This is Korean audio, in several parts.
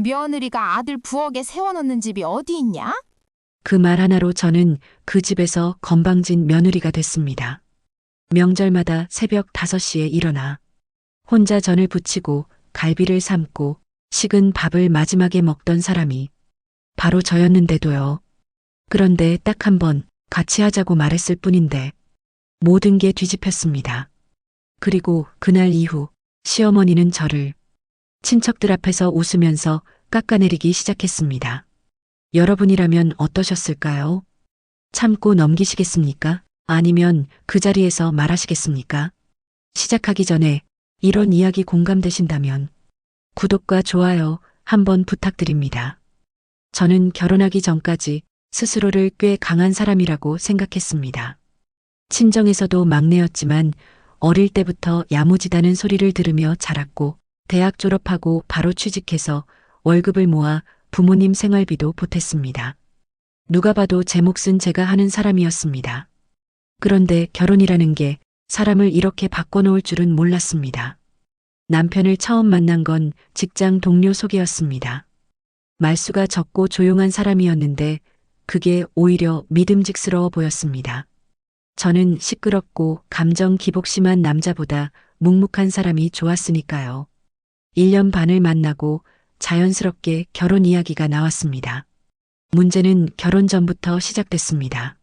며느리가 아들 부엌에 세워놓는 집이 어디 있냐? 그 말 하나로 저는 그 집에서 건방진 며느리가 됐습니다. 명절마다 새벽 5시에 일어나 혼자 전을 부치고 갈비를 삶고 식은 밥을 마지막에 먹던 사람이 바로 저였는데도요. 그런데 딱 한 번 같이 하자고 말했을 뿐인데 모든 게 뒤집혔습니다. 그리고 그날 이후 시어머니는 저를 친척들 앞에서 웃으면서 깎아내리기 시작했습니다. 여러분이라면 어떠셨을까요? 참고 넘기시겠습니까? 아니면 그 자리에서 말하시겠습니까? 시작하기 전에 이런 이야기 공감되신다면 구독과 좋아요 한번 부탁드립니다. 저는 결혼하기 전까지 스스로를 꽤 강한 사람이라고 생각했습니다. 친정에서도 막내였지만 어릴 때부터 야무지다는 소리를 들으며 자랐고 대학 졸업하고 바로 취직해서 월급을 모아 부모님 생활비도 보탰습니다. 누가 봐도 제 몫은 제가 하는 사람이었습니다. 그런데 결혼이라는 게 사람을 이렇게 바꿔놓을 줄은 몰랐습니다. 남편을 처음 만난 건 직장 동료 소개였습니다. 말수가 적고 조용한 사람이었는데 그게 오히려 믿음직스러워 보였습니다. 저는 시끄럽고 감정 기복 심한 남자보다 묵묵한 사람이 좋았으니까요. 1년 반을 만나고 자연스럽게 결혼 이야기가 나왔습니다. 문제는 결혼 전부터 시작됐습니다.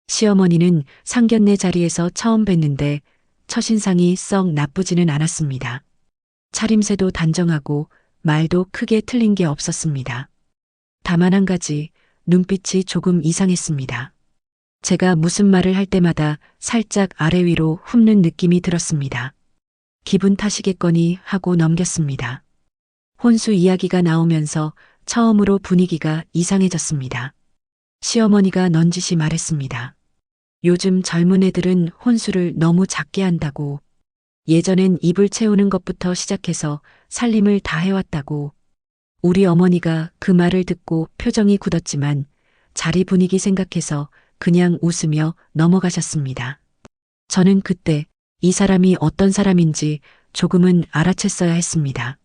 시어머니는 상견례 자리에서 처음 뵀는데 첫인상이 썩 나쁘지는 않았습니다. 차림새도 단정하고 말도 크게 틀린 게 없었습니다. 다만 한 가지, 눈빛이 조금 이상했습니다. 제가 무슨 말을 할 때마다 살짝 아래 위로 훑는 느낌이 들었습니다. 기분 탓이겠거니 하고 넘겼습니다. 혼수 이야기가 나오면서 처음으로 분위기가 이상해졌습니다. 시어머니가 넌지시 말했습니다. 요즘 젊은 애들은 혼수를 너무 작게 한다고. 예전엔 입을 채우는 것부터 시작해서 살림을 다 해왔다고. 우리 어머니가 그 말을 듣고 표정이 굳었지만 자리 분위기 생각해서 그냥 웃으며 넘어가셨습니다. 저는 그때 이 사람이 어떤 사람인지 조금은 알아챘어야 했습니다.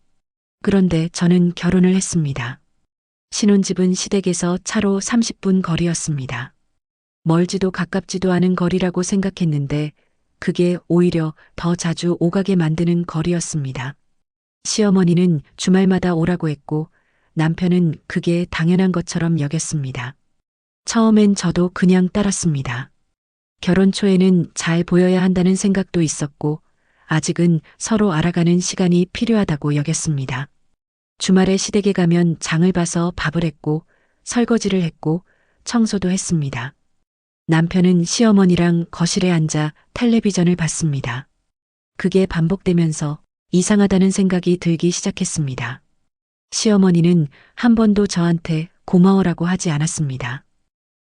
그런데 저는 결혼을 했습니다. 신혼집은 시댁에서 차로 30분 거리였습니다. 멀지도 가깝지도 않은 거리라고 생각했는데 그게 오히려 더 자주 오가게 만드는 거리였습니다. 시어머니는 주말마다 오라고 했고 남편은 그게 당연한 것처럼 여겼습니다. 처음엔 저도 그냥 따랐습니다. 결혼 초에는 잘 보여야 한다는 생각도 있었고 아직은 서로 알아가는 시간이 필요하다고 여겼습니다. 주말에 시댁에 가면 장을 봐서 밥을 했고 설거지를 했고 청소도 했습니다. 남편은 시어머니랑 거실에 앉아 텔레비전을 봤습니다. 그게 반복되면서 이상하다는 생각이 들기 시작했습니다. 시어머니는 한 번도 저한테 고마워라고 하지 않았습니다.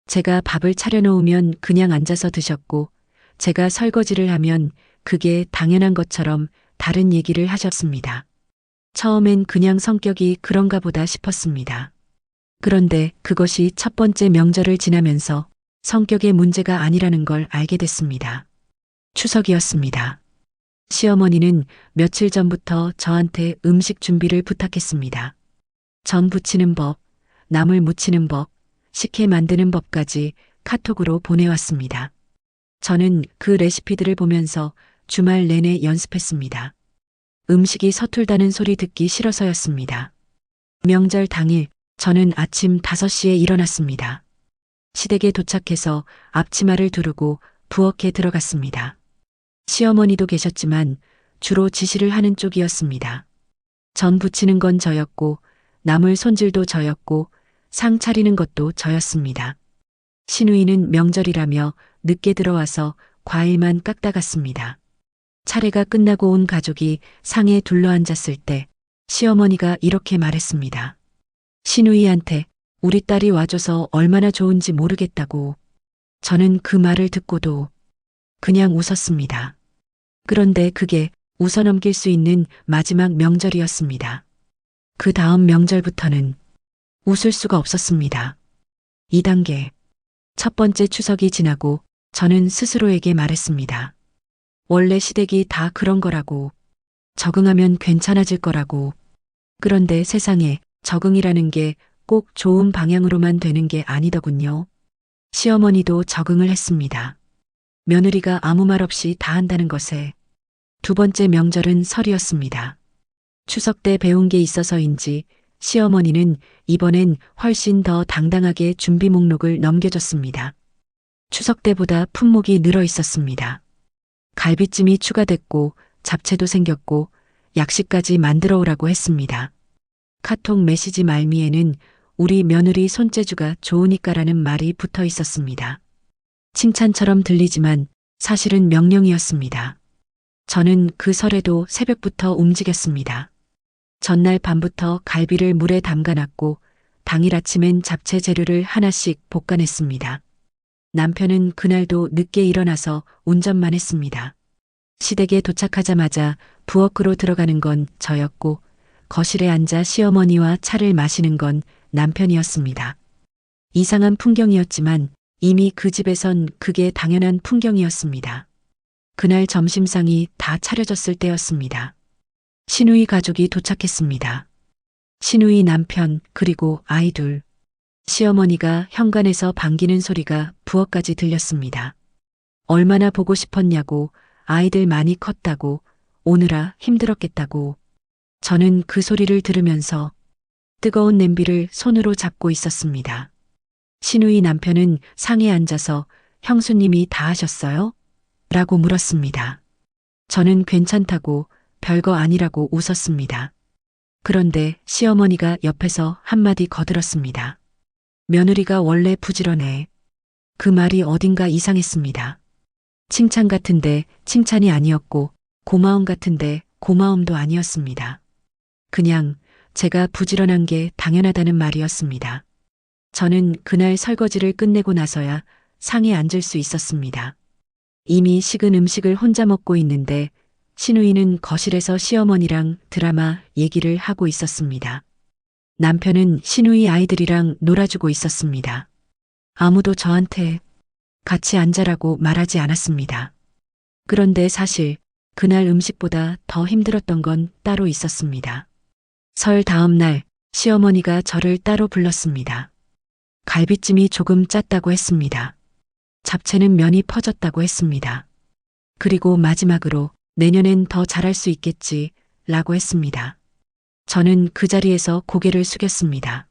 제가 밥을 차려놓으면 그냥 앉아서 드셨고 제가 설거지를 하면 그게 당연한 것처럼 다른 얘기를 하셨습니다. 처음엔 그냥 성격이 그런가 보다 싶었습니다. 그런데 그것이 첫 번째 명절을 지나면서 성격의 문제가 아니라는 걸 알게 됐습니다. 추석이었습니다. 시어머니는 며칠 전부터 저한테 음식 준비를 부탁했습니다. 전 부치는 법, 나물 무치는 법, 식혜 만드는 법까지 카톡으로 보내왔습니다. 저는 그 레시피들을 보면서 주말 내내 연습했습니다. 음식이 서툴다는 소리 듣기 싫어서였습니다. 명절 당일 저는 아침 5시에 일어났습니다. 시댁에 도착해서 앞치마를 두르고 부엌에 들어갔습니다. 시어머니도 계셨지만 주로 지시를 하는 쪽이었습니다. 전 부치는 건 저였고 나물 손질도 저였고 상 차리는 것도 저였습니다. 시누이는 명절이라며 늦게 들어와서 과일만 깎다 갔습니다. 차례가 끝나고 온 가족이 상에 둘러앉았을 때 시어머니가 이렇게 말했습니다. 시누이한테 우리 딸이 와줘서 얼마나 좋은지 모르겠다고. 저는 그 말을 듣고도 그냥 웃었습니다. 그런데 그게 웃어넘길 수 있는 마지막 명절이었습니다. 그 다음 명절부터는 웃을 수가 없었습니다. 2단계. 첫 번째 추석이 지나고 저는 스스로에게 말했습니다. 원래 시댁이 다 그런 거라고. 적응하면 괜찮아질 거라고. 그런데 세상에 적응이라는 게 꼭 좋은 방향으로만 되는 게 아니더군요. 시어머니도 적응을 했습니다. 며느리가 아무 말 없이 다 한다는 것에 두 번째 명절은 설이었습니다. 추석 때 배운 게 있어서인지 시어머니는 이번엔 훨씬 더 당당하게 준비 목록을 넘겨줬습니다. 추석 때보다 품목이 늘어 있었습니다. 갈비찜이 추가됐고 잡채도 생겼고 약식까지 만들어 오라고 했습니다. 카톡 메시지 말미에는 우리 며느리 손재주가 좋으니까라는 말이 붙어 있었습니다. 칭찬처럼 들리지만 사실은 명령이었습니다. 저는 그 설에도 새벽부터 움직였습니다. 전날 밤부터 갈비를 물에 담가놨고 당일 아침엔 잡채 재료를 하나씩 볶아냈습니다. 남편은 그날도 늦게 일어나서 운전만 했습니다. 시댁에 도착하자마자 부엌으로 들어가는 건 저였고 거실에 앉아 시어머니와 차를 마시는 건 남편이었습니다. 이상한 풍경이었지만 이미 그 집에선 그게 당연한 풍경이었습니다. 그날 점심상이 다 차려졌을 때였습니다. 시누이 가족이 도착했습니다. 시누이 남편 그리고 아이 둘. 시어머니가 현관에서 반기는 소리가 부엌까지 들렸습니다. 얼마나 보고 싶었냐고, 아이들 많이 컸다고, 오느라 힘들었겠다고. 저는 그 소리를 들으면서 뜨거운 냄비를 손으로 잡고 있었습니다. 시누이 남편은 상에 앉아서 형수님이 다 하셨어요? 라고 물었습니다. 저는 괜찮다고 별거 아니라고 웃었습니다. 그런데 시어머니가 옆에서 한마디 거들었습니다. 며느리가 원래 부지런해. 그 말이 어딘가 이상했습니다. 칭찬 같은데 칭찬이 아니었고 고마움 같은데 고마움도 아니었습니다. 그냥 제가 부지런한 게 당연하다는 말이었습니다. 저는 그날 설거지를 끝내고 나서야 상에 앉을 수 있었습니다. 이미 식은 음식을 혼자 먹고 있는데 시누이는 거실에서 시어머니랑 드라마 얘기를 하고 있었습니다. 남편은 시누이 아이들이랑 놀아주고 있었습니다. 아무도 저한테 같이 앉아라고 말하지 않았습니다. 그런데 사실 그날 음식보다 더 힘들었던 건 따로 있었습니다. 설 다음 날 시어머니가 저를 따로 불렀습니다. 갈비찜이 조금 짰다고 했습니다. 잡채는 면이 퍼졌다고 했습니다. 그리고 마지막으로 내년엔 더 잘할 수 있겠지 라고 했습니다. 저는 그 자리에서 고개를 숙였습니다.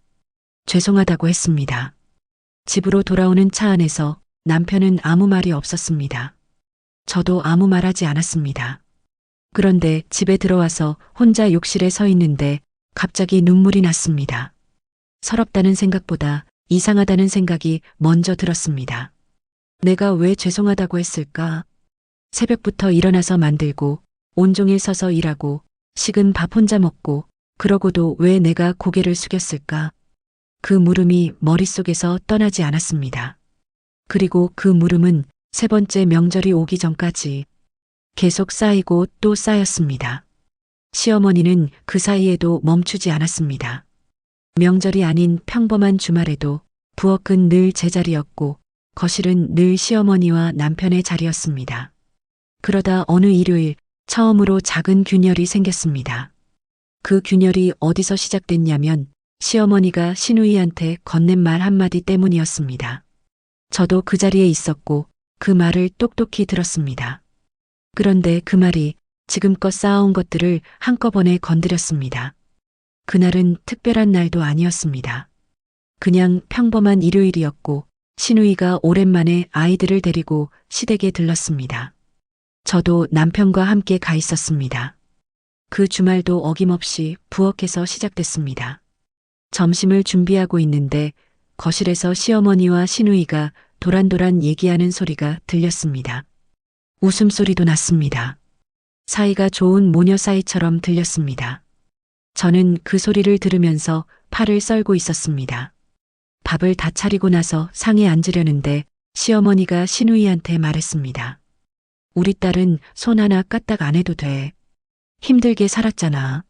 죄송하다고 했습니다. 집으로 돌아오는 차 안에서 남편은 아무 말이 없었습니다. 저도 아무 말하지 않았습니다. 그런데 집에 들어와서 혼자 욕실에 서 있는데 갑자기 눈물이 났습니다. 서럽다는 생각보다 이상하다는 생각이 먼저 들었습니다. 내가 왜 죄송하다고 했을까? 새벽부터 일어나서 만들고 온종일 서서 일하고 식은 밥 혼자 먹고 그러고도 왜 내가 고개를 숙였을까? 그 물음이 머릿속에서 떠나지 않았습니다. 그리고 그 물음은 세 번째 명절이 오기 전까지 계속 쌓이고 또 쌓였습니다. 시어머니는 그 사이에도 멈추지 않았습니다. 명절이 아닌 평범한 주말에도 부엌은 늘 제자리였고 거실은 늘 시어머니와 남편의 자리였습니다. 그러다 어느 일요일 처음으로 작은 균열이 생겼습니다. 그 균열이 어디서 시작됐냐면 시어머니가 시누이한테 건넨 말 한마디 때문이었습니다. 저도 그 자리에 있었고 그 말을 똑똑히 들었습니다. 그런데 그 말이 지금껏 쌓아온 것들을 한꺼번에 건드렸습니다. 그날은 특별한 날도 아니었습니다. 그냥 평범한 일요일이었고 시누이가 오랜만에 아이들을 데리고 시댁에 들렀습니다. 저도 남편과 함께 가 있었습니다. 그 주말도 어김없이 부엌에서 시작됐습니다. 점심을 준비하고 있는데 거실에서 시어머니와 시누이가 도란도란 얘기하는 소리가 들렸습니다. 웃음소리도 났습니다. 사이가 좋은 모녀 사이처럼 들렸습니다. 저는 그 소리를 들으면서 팔을 썰고 있었습니다. 밥을 다 차리고 나서 상에 앉으려는데 시어머니가 시누이한테 말했습니다. 우리 딸은 손 하나 까딱 안 해도 돼. 힘들게 살았잖아.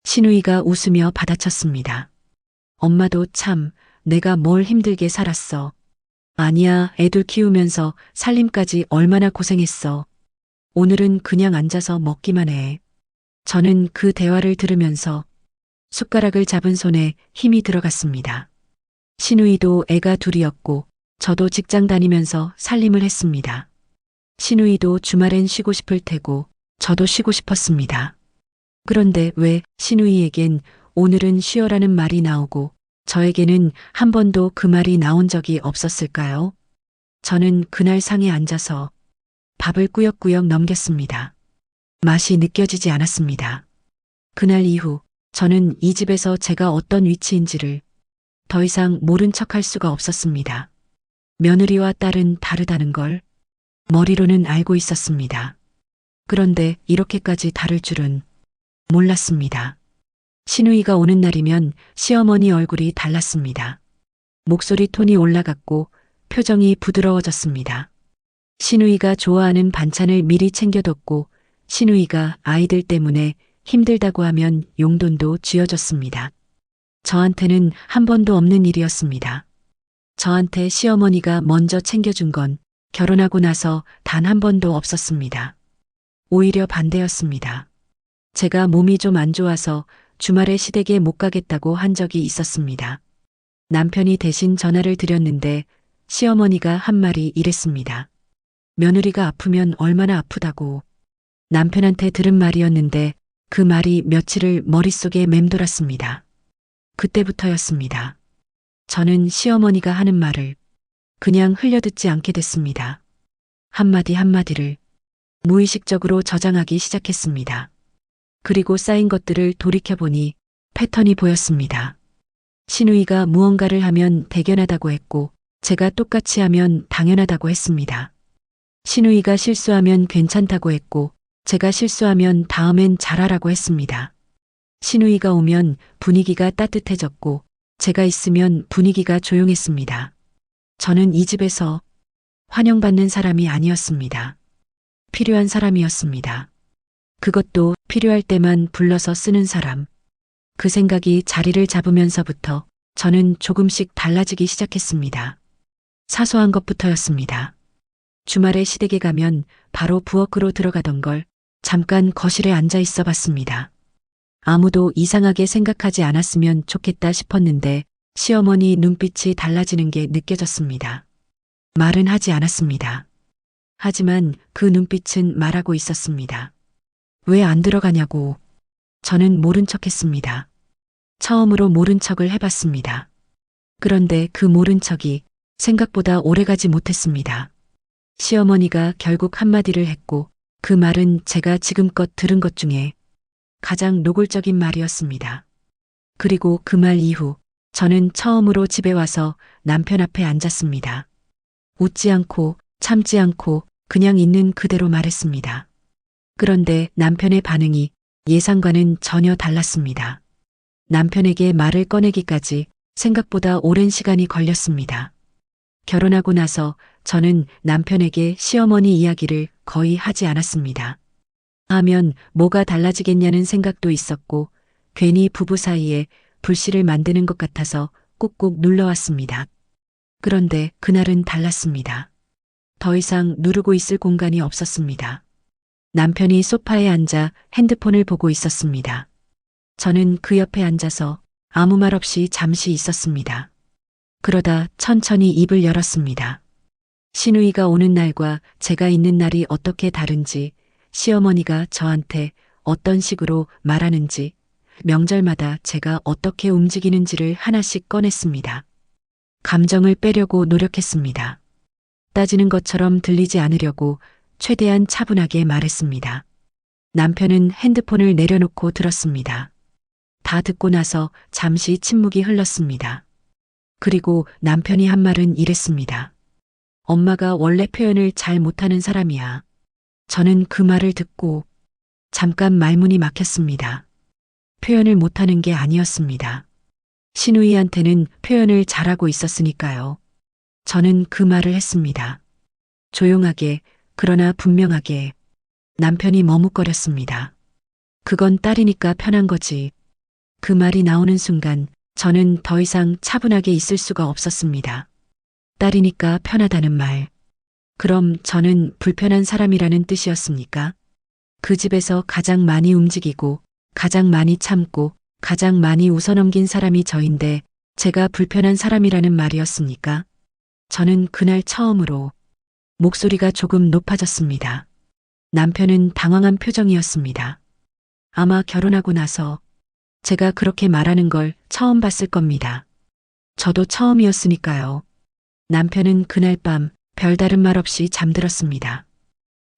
시누이가 웃으며 받아쳤습니다. 엄마도 참 내가 뭘 힘들게 살았어. 아니야, 애들 키우면서 살림까지 얼마나 고생했어. 오늘은 그냥 앉아서 먹기만 해. 저는 그 대화를 들으면서 숟가락을 잡은 손에 힘이 들어갔습니다. 시누이도 애가 둘이었고 저도 직장 다니면서 살림을 했습니다. 시누이도 주말엔 쉬고 싶을 테고 저도 쉬고 싶었습니다. 그런데 왜 시누이에겐 오늘은 쉬어라는 말이 나오고 저에게는 한 번도 그 말이 나온 적이 없었을까요? 저는 그날 상에 앉아서 밥을 꾸역꾸역 넘겼습니다. 맛이 느껴지지 않았습니다. 그날 이후 저는 이 집에서 제가 어떤 위치인지를 더 이상 모른 척할 수가 없었습니다. 며느리와 딸은 다르다는 걸 머리로는 알고 있었습니다. 그런데 이렇게까지 다를 줄은 몰랐습니다. 시누이가 오는 날이면 시어머니 얼굴이 달랐습니다. 목소리 톤이 올라갔고 표정이 부드러워졌습니다. 시누이가 좋아하는 반찬을 미리 챙겨뒀고 시누이가 아이들 때문에 힘들다고 하면 용돈도 쥐어줬습니다. 저한테는 한 번도 없는 일이었습니다. 저한테 시어머니가 먼저 챙겨준 건 결혼하고 나서 단 한 번도 없었습니다. 오히려 반대였습니다. 제가 몸이 좀 안 좋아서 주말에 시댁에 못 가겠다고 한 적이 있었습니다. 남편이 대신 전화를 드렸는데 시어머니가 한 말이 이랬습니다. 며느리가 아프면 얼마나 아프다고. 남편한테 들은 말이었는데 그 말이 며칠을 머릿속에 맴돌았습니다. 그때부터였습니다. 저는 시어머니가 하는 말을 그냥 흘려듣지 않게 됐습니다. 한마디 한마디를 무의식적으로 저장하기 시작했습니다. 그리고 쌓인 것들을 돌이켜보니 패턴이 보였습니다. 시누이가 무언가를 하면 대견하다고 했고 제가 똑같이 하면 당연하다고 했습니다. 시누이가 실수하면 괜찮다고 했고 제가 실수하면 다음엔 잘하라고 했습니다. 시누이가 오면 분위기가 따뜻해졌고 제가 있으면 분위기가 조용했습니다. 저는 이 집에서 환영받는 사람이 아니었습니다. 필요한 사람이었습니다. 그것도 필요할 때만 불러서 쓰는 사람. 그 생각이 자리를 잡으면서부터 저는 조금씩 달라지기 시작했습니다. 사소한 것부터였습니다. 주말에 시댁에 가면 바로 부엌으로 들어가던 걸 잠깐 거실에 앉아 있어 봤습니다. 아무도 이상하게 생각하지 않았으면 좋겠다 싶었는데 시어머니 눈빛이 달라지는 게 느껴졌습니다. 말은 하지 않았습니다. 하지만 그 눈빛은 말하고 있었습니다. 왜 안 들어가냐고. 저는 모른 척 했습니다. 처음으로 모른 척을 해봤습니다. 그런데 그 모른 척이 생각보다 오래가지 못했습니다. 시어머니가 결국 한마디를 했고 그 말은 제가 지금껏 들은 것 중에 가장 노골적인 말이었습니다. 그리고 그 말 이후 저는 처음으로 집에 와서 남편 앞에 앉았습니다. 웃지 않고 참지 않고 그냥 있는 그대로 말했습니다. 그런데 남편의 반응이 예상과는 전혀 달랐습니다. 남편에게 말을 꺼내기까지 생각보다 오랜 시간이 걸렸습니다. 결혼하고 나서 저는 남편에게 시어머니 이야기를 거의 하지 않았습니다. 하면 뭐가 달라지겠냐는 생각도 있었고 괜히 부부 사이에 불씨를 만드는 것 같아서 꾹꾹 눌러왔습니다. 그런데 그날은 달랐습니다. 더 이상 누르고 있을 공간이 없었습니다. 남편이 소파에 앉아 핸드폰을 보고 있었습니다. 저는 그 옆에 앉아서 아무 말 없이 잠시 있었습니다. 그러다 천천히 입을 열었습니다. 시누이가 오는 날과 제가 있는 날이 어떻게 다른지, 시어머니가 저한테 어떤 식으로 말하는지, 명절마다 제가 어떻게 움직이는지를 하나씩 꺼냈습니다. 감정을 빼려고 노력했습니다. 따지는 것처럼 들리지 않으려고 최대한 차분하게 말했습니다. 남편은 핸드폰을 내려놓고 들었습니다. 다 듣고 나서 잠시 침묵이 흘렀습니다. 그리고 남편이 한 말은 이랬습니다. 엄마가 원래 표현을 잘 못하는 사람이야. 저는 그 말을 듣고 잠깐 말문이 막혔습니다. 표현을 못하는 게 아니었습니다. 시누이한테는 표현을 잘하고 있었으니까요. 저는 그 말을 했습니다. 조용하게, 그러나 분명하게. 남편이 머뭇거렸습니다. 그건 딸이니까 편한 거지. 그 말이 나오는 순간 저는 더 이상 차분하게 있을 수가 없었습니다. 딸이니까 편하다는 말. 그럼 저는 불편한 사람이라는 뜻이었습니까? 그 집에서 가장 많이 움직이고 가장 많이 참고 가장 많이 웃어넘긴 사람이 저인데 제가 불편한 사람이라는 말이었습니까? 저는 그날 처음으로 목소리가 조금 높아졌습니다. 남편은 당황한 표정이었습니다. 아마 결혼하고 나서 제가 그렇게 말하는 걸 처음 봤을 겁니다. 저도 처음이었으니까요. 남편은 그날 밤 별다른 말 없이 잠들었습니다.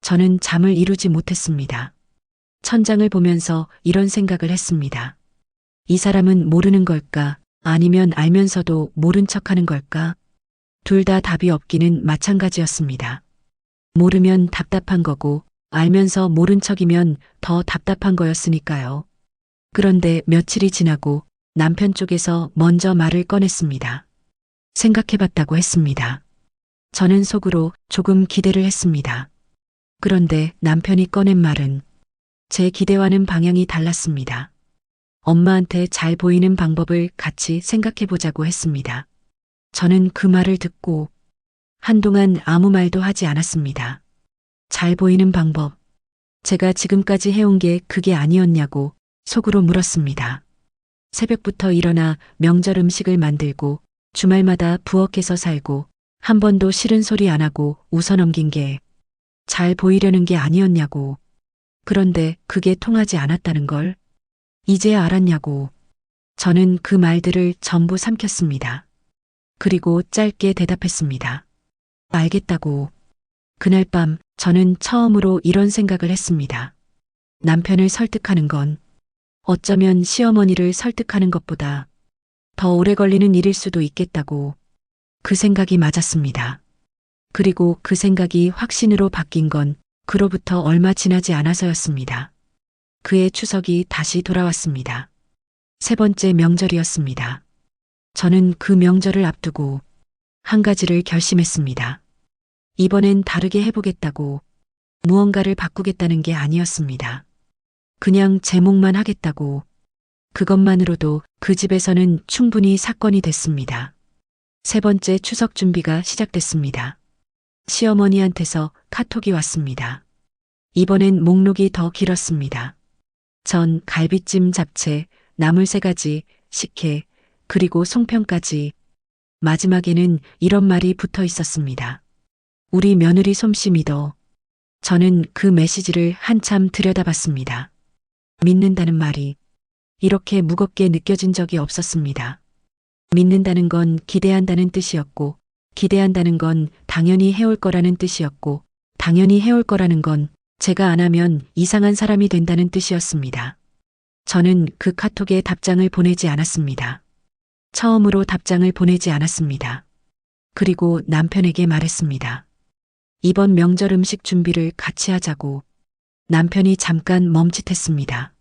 저는 잠을 이루지 못했습니다. 천장을 보면서 이런 생각을 했습니다. 이 사람은 모르는 걸까? 아니면 알면서도 모른 척하는 걸까? 둘 다 답이 없기는 마찬가지였습니다. 모르면 답답한 거고 알면서 모른 척이면 더 답답한 거였으니까요. 그런데 며칠이 지나고 남편 쪽에서 먼저 말을 꺼냈습니다. 생각해봤다고 했습니다. 저는 속으로 조금 기대를 했습니다. 그런데 남편이 꺼낸 말은 제 기대와는 방향이 달랐습니다. 엄마한테 잘 보이는 방법을 같이 생각해보자고 했습니다. 저는 그 말을 듣고 한동안 아무 말도 하지 않았습니다. 잘 보이는 방법. 제가 지금까지 해온 게 그게 아니었냐고 속으로 물었습니다. 새벽부터 일어나 명절 음식을 만들고 주말마다 부엌에서 살고 한 번도 싫은 소리 안 하고 웃어넘긴 게 잘 보이려는 게 아니었냐고. 그런데 그게 통하지 않았다는 걸 이제야 알았냐고. 저는 그 말들을 전부 삼켰습니다. 그리고 짧게 대답했습니다. 알겠다고. 그날 밤 저는 처음으로 이런 생각을 했습니다. 남편을 설득하는 건 어쩌면 시어머니를 설득하는 것보다 더 오래 걸리는 일일 수도 있겠다고. 그 생각이 맞았습니다. 그리고 그 생각이 확신으로 바뀐 건 그로부터 얼마 지나지 않아서였습니다. 그해 추석이 다시 돌아왔습니다. 세 번째 명절이었습니다. 저는 그 명절을 앞두고 한 가지를 결심했습니다. 이번엔 다르게 해보겠다고. 무언가를 바꾸겠다는 게 아니었습니다. 그냥 제목만 하겠다고. 그것만으로도 그 집에서는 충분히 사건이 됐습니다. 세 번째 추석 준비가 시작됐습니다. 시어머니한테서 카톡이 왔습니다. 이번엔 목록이 더 길었습니다. 전, 갈비찜, 잡채, 나물 3가지, 식혜, 그리고 송편까지. 마지막에는 이런 말이 붙어 있었습니다. 우리 며느리 솜씨 믿어. 저는 그 메시지를 한참 들여다봤습니다. 믿는다는 말이 이렇게 무겁게 느껴진 적이 없었습니다. 믿는다는 건 기대한다는 뜻이었고, 기대한다는 건 당연히 해올 거라는 뜻이었고, 당연히 해올 거라는 건 제가 안 하면 이상한 사람이 된다는 뜻이었습니다. 저는 그 카톡에 답장을 보내지 않았습니다. 처음으로 답장을 보내지 않았습니다. 그리고 남편에게 말했습니다. 이번 명절 음식 준비를 같이 하자고. 남편이 잠깐 멈칫했습니다.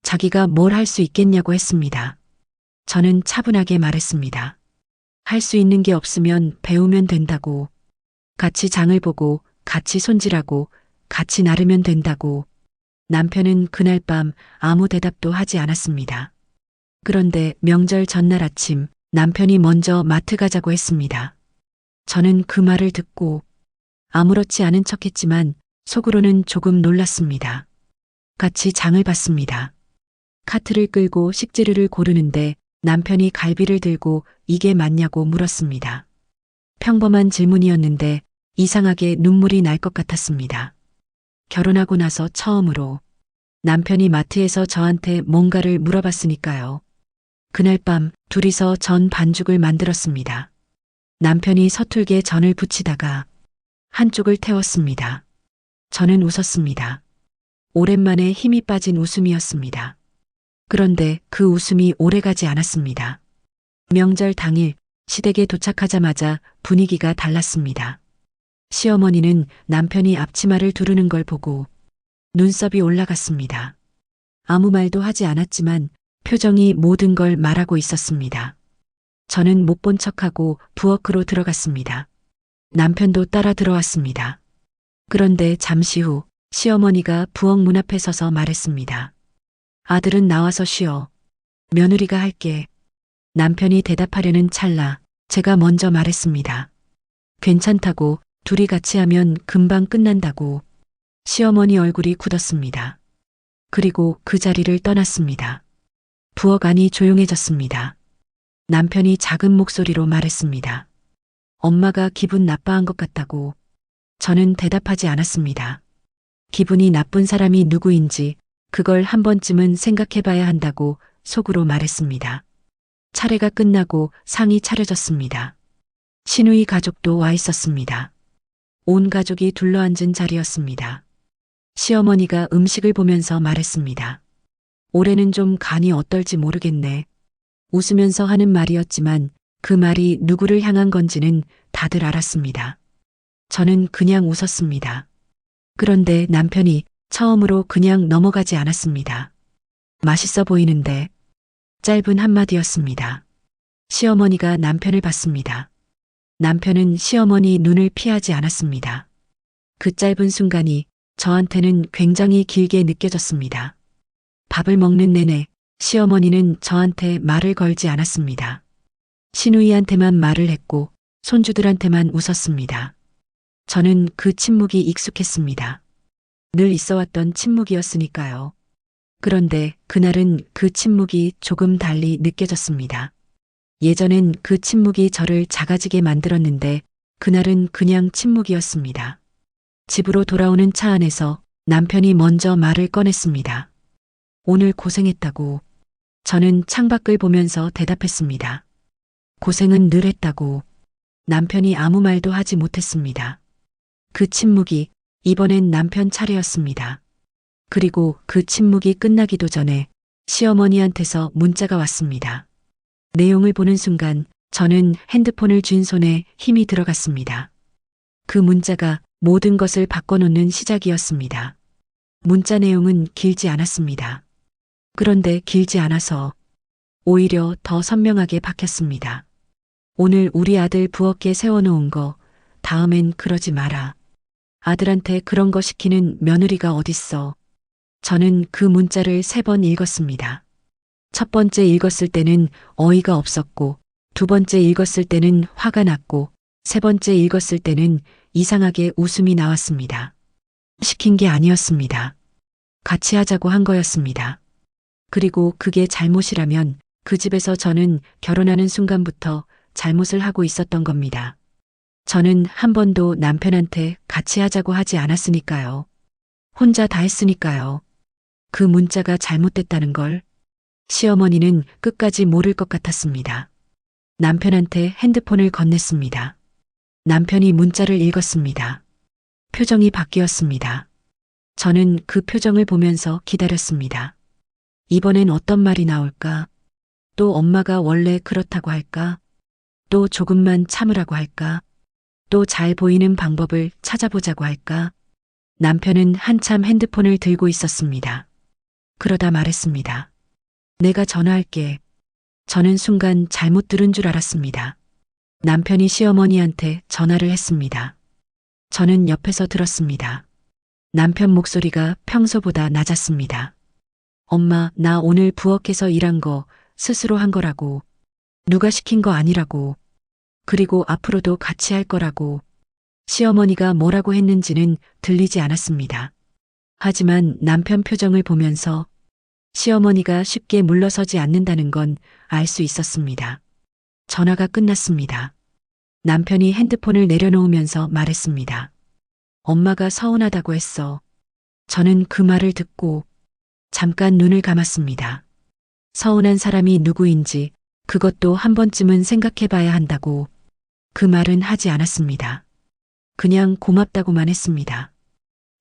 자기가 뭘 할 수 있겠냐고 했습니다. 저는 차분하게 말했습니다. 할 수 있는 게 없으면 배우면 된다고. 같이 장을 보고, 같이 손질하고, 같이 나르면 된다고. 남편은 그날 밤 아무 대답도 하지 않았습니다. 그런데 명절 전날 아침 남편이 먼저 마트 가자고 했습니다. 저는 그 말을 듣고 아무렇지 않은 척했지만 속으로는 조금 놀랐습니다. 같이 장을 봤습니다. 카트를 끌고 식재료를 고르는데 남편이 갈비를 들고 이게 맞냐고 물었습니다. 평범한 질문이었는데 이상하게 눈물이 날 것 같았습니다. 결혼하고 나서 처음으로 남편이 마트에서 저한테 뭔가를 물어봤으니까요. 그날 밤 둘이서 전 반죽을 만들었습니다. 남편이 서툴게 전을 부치다가 한쪽을 태웠습니다. 저는 웃었습니다. 오랜만에 힘이 빠진 웃음이었습니다. 그런데 그 웃음이 오래가지 않았습니다. 명절 당일 시댁에 도착하자마자 분위기가 달랐습니다. 시어머니는 남편이 앞치마를 두르는 걸 보고 눈썹이 올라갔습니다. 아무 말도 하지 않았지만 표정이 모든 걸 말하고 있었습니다. 저는 못 본 척하고 부엌으로 들어갔습니다. 남편도 따라 들어왔습니다. 그런데 잠시 후 시어머니가 부엌 문 앞에 서서 말했습니다. 아들은 나와서 쉬어. 며느리가 할게. 남편이 대답하려는 찰나 제가 먼저 말했습니다. 괜찮다고, 둘이 같이 하면 금방 끝난다고. 시어머니 얼굴이 굳었습니다. 그리고 그 자리를 떠났습니다. 부엌 안이 조용해졌습니다. 남편이 작은 목소리로 말했습니다. 엄마가 기분 나빠한 것 같다고. 저는 대답하지 않았습니다. 기분이 나쁜 사람이 누구인지 그걸 한 번쯤은 생각해 봐야 한다고 속으로 말했습니다. 차례가 끝나고 상이 차려졌습니다. 시누이 가족도 와 있었습니다. 온 가족이 둘러앉은 자리였습니다. 시어머니가 음식을 보면서 말했습니다. 올해는 좀 간이 어떨지 모르겠네. 웃으면서 하는 말이었지만 그 말이 누구를 향한 건지는 다들 알았습니다. 저는 그냥 웃었습니다. 그런데 남편이 처음으로 그냥 넘어가지 않았습니다. 맛있어 보이는데. 짧은 한마디였습니다. 시어머니가 남편을 봤습니다. 남편은 시어머니 눈을 피하지 않았습니다. 그 짧은 순간이 저한테는 굉장히 길게 느껴졌습니다. 밥을 먹는 내내 시어머니는 저한테 말을 걸지 않았습니다. 시누이한테만 말을 했고 손주들한테만 웃었습니다. 저는 그 침묵이 익숙했습니다. 늘 있어왔던 침묵이었으니까요. 그런데 그날은 그 침묵이 조금 달리 느껴졌습니다. 예전엔 그 침묵이 저를 작아지게 만들었는데 그날은 그냥 침묵이었습니다. 집으로 돌아오는 차 안에서 남편이 먼저 말을 꺼냈습니다. 오늘 고생했다고. 저는 창밖을 보면서 대답했습니다. 고생은 늘 했다고. 남편이 아무 말도 하지 못했습니다. 그 침묵이 이번엔 남편 차례였습니다. 그리고 그 침묵이 끝나기도 전에 시어머니한테서 문자가 왔습니다. 내용을 보는 순간 저는 핸드폰을 쥔 손에 힘이 들어갔습니다. 그 문자가 모든 것을 바꿔놓는 시작이었습니다. 문자 내용은 길지 않았습니다. 그런데 길지 않아서 오히려 더 선명하게 박혔습니다. 오늘 우리 아들 부엌에 세워놓은 거 다음엔 그러지 마라. 아들한테 그런 거 시키는 며느리가 어딨어. 저는 그 문자를 3번 읽었습니다. 첫 번째 읽었을 때는 어이가 없었고, 두 번째 읽었을 때는 화가 났고, 세 번째 읽었을 때는 이상하게 웃음이 나왔습니다. 시킨 게 아니었습니다. 같이 하자고 한 거였습니다. 그리고 그게 잘못이라면 그 집에서 저는 결혼하는 순간부터 잘못을 하고 있었던 겁니다. 저는 한 번도 남편한테 같이 하자고 하지 않았으니까요. 혼자 다 했으니까요. 그 문자가 잘못됐다는 걸 시어머니는 끝까지 모를 것 같았습니다. 남편한테 핸드폰을 건넸습니다. 남편이 문자를 읽었습니다. 표정이 바뀌었습니다. 저는 그 표정을 보면서 기다렸습니다. 이번엔 어떤 말이 나올까? 또 엄마가 원래 그렇다고 할까? 또 조금만 참으라고 할까? 또 잘 보이는 방법을 찾아보자고 할까? 남편은 한참 핸드폰을 들고 있었습니다. 그러다 말했습니다. 내가 전화할게. 저는 순간 잘못 들은 줄 알았습니다. 남편이 시어머니한테 전화를 했습니다. 저는 옆에서 들었습니다. 남편 목소리가 평소보다 낮았습니다. 엄마, 나 오늘 부엌에서 일한 거 스스로 한 거라고. 누가 시킨 거 아니라고. 그리고 앞으로도 같이 할 거라고. 시어머니가 뭐라고 했는지는 들리지 않았습니다. 하지만 남편 표정을 보면서 시어머니가 쉽게 물러서지 않는다는 건 알 수 있었습니다. 전화가 끝났습니다. 남편이 핸드폰을 내려놓으면서 말했습니다. 엄마가 서운하다고 했어. 저는 그 말을 듣고 잠깐 눈을 감았습니다. 서운한 사람이 누구인지 그것도 한 번쯤은 생각해 봐야 한다고 그 말은 하지 않았습니다. 그냥 고맙다고만 했습니다.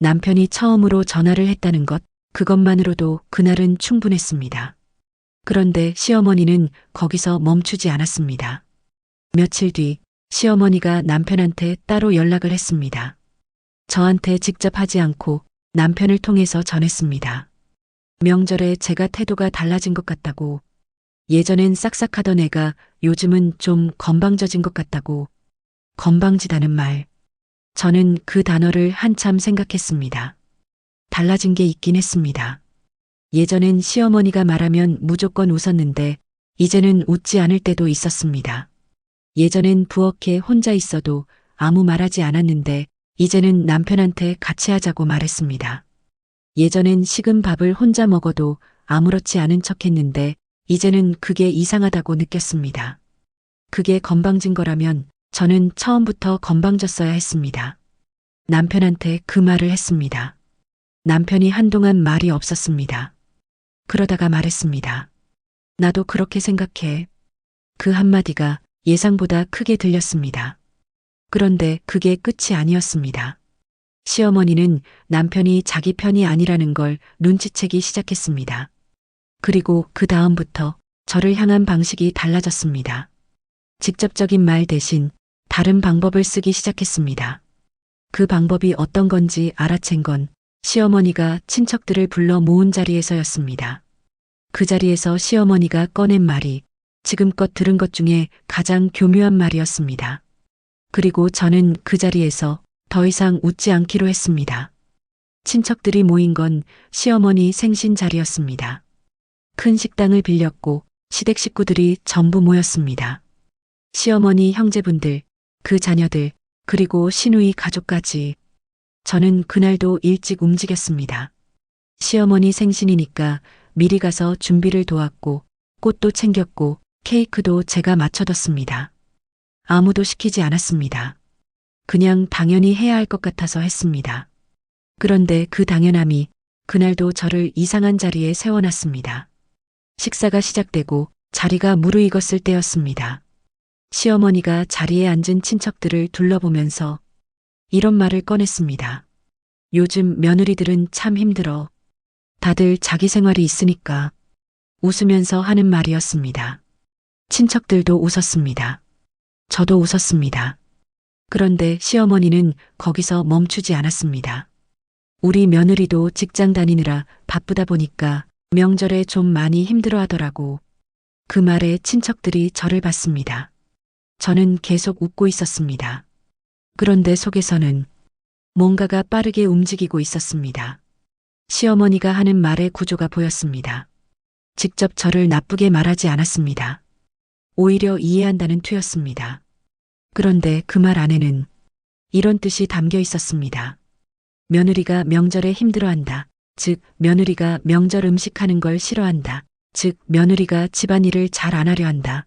남편이 처음으로 전화를 했다는 것, 그것만으로도 그날은 충분했습니다. 그런데 시어머니는 거기서 멈추지 않았습니다. 며칠 뒤 시어머니가 남편한테 따로 연락을 했습니다. 저한테 직접 하지 않고 남편을 통해서 전했습니다. 명절에 제가 태도가 달라진 것 같다고, 예전엔 싹싹하던 애가 요즘은 좀 건방져진 것 같다고. 건방지다는 말. 저는 그 단어를 한참 생각했습니다. 달라진 게 있긴 했습니다. 예전엔 시어머니가 말하면 무조건 웃었는데 이제는 웃지 않을 때도 있었습니다. 예전엔 부엌에 혼자 있어도 아무 말하지 않았는데 이제는 남편한테 같이 하자고 말했습니다. 예전엔 식은 밥을 혼자 먹어도 아무렇지 않은 척 했는데 이제는 그게 이상하다고 느꼈습니다. 그게 건방진 거라면 저는 처음부터 건방졌어야 했습니다. 남편한테 그 말을 했습니다. 남편이 한동안 말이 없었습니다. 그러다가 말했습니다. 나도 그렇게 생각해. 그 한마디가 예상보다 크게 들렸습니다. 그런데 그게 끝이 아니었습니다. 시어머니는 남편이 자기 편이 아니라는 걸 눈치채기 시작했습니다. 그리고 그 다음부터 저를 향한 방식이 달라졌습니다. 직접적인 말 대신 다른 방법을 쓰기 시작했습니다. 그 방법이 어떤 건지 알아챈 건 시어머니가 친척들을 불러 모은 자리에서였습니다. 그 자리에서 시어머니가 꺼낸 말이 지금껏 들은 것 중에 가장 교묘한 말이었습니다. 그리고 저는 그 자리에서 더 이상 웃지 않기로 했습니다. 친척들이 모인 건 시어머니 생신 자리였습니다. 큰 식당을 빌렸고 시댁 식구들이 전부 모였습니다. 시어머니 형제분들, 그 자녀들, 그리고 시누이 가족까지. 저는 그날도 일찍 움직였습니다. 시어머니 생신이니까 미리 가서 준비를 도왔고 꽃도 챙겼고 케이크도 제가 맞춰뒀습니다. 아무도 시키지 않았습니다. 그냥 당연히 해야 할 것 같아서 했습니다. 그런데 그 당연함이 그날도 저를 이상한 자리에 세워놨습니다. 식사가 시작되고 자리가 무르익었을 때였습니다. 시어머니가 자리에 앉은 친척들을 둘러보면서 이런 말을 꺼냈습니다. 요즘 며느리들은 참 힘들어. 다들 자기 생활이 있으니까. 웃으면서 하는 말이었습니다. 친척들도 웃었습니다. 저도 웃었습니다. 그런데 시어머니는 거기서 멈추지 않았습니다. 우리 며느리도 직장 다니느라 바쁘다 보니까 명절에 좀 많이 힘들어 하더라고. 그 말에 친척들이 저를 봤습니다. 저는 계속 웃고 있었습니다. 그런데 속에서는 뭔가가 빠르게 움직이고 있었습니다. 시어머니가 하는 말의 구조가 보였습니다. 직접 저를 나쁘게 말하지 않았습니다. 오히려 이해한다는 투였습니다. 그런데 그 말 안에는 이런 뜻이 담겨 있었습니다. 며느리가 명절에 힘들어한다. 즉, 며느리가 명절 음식하는 걸 싫어한다. 즉, 며느리가 집안일을 잘 안 하려 한다.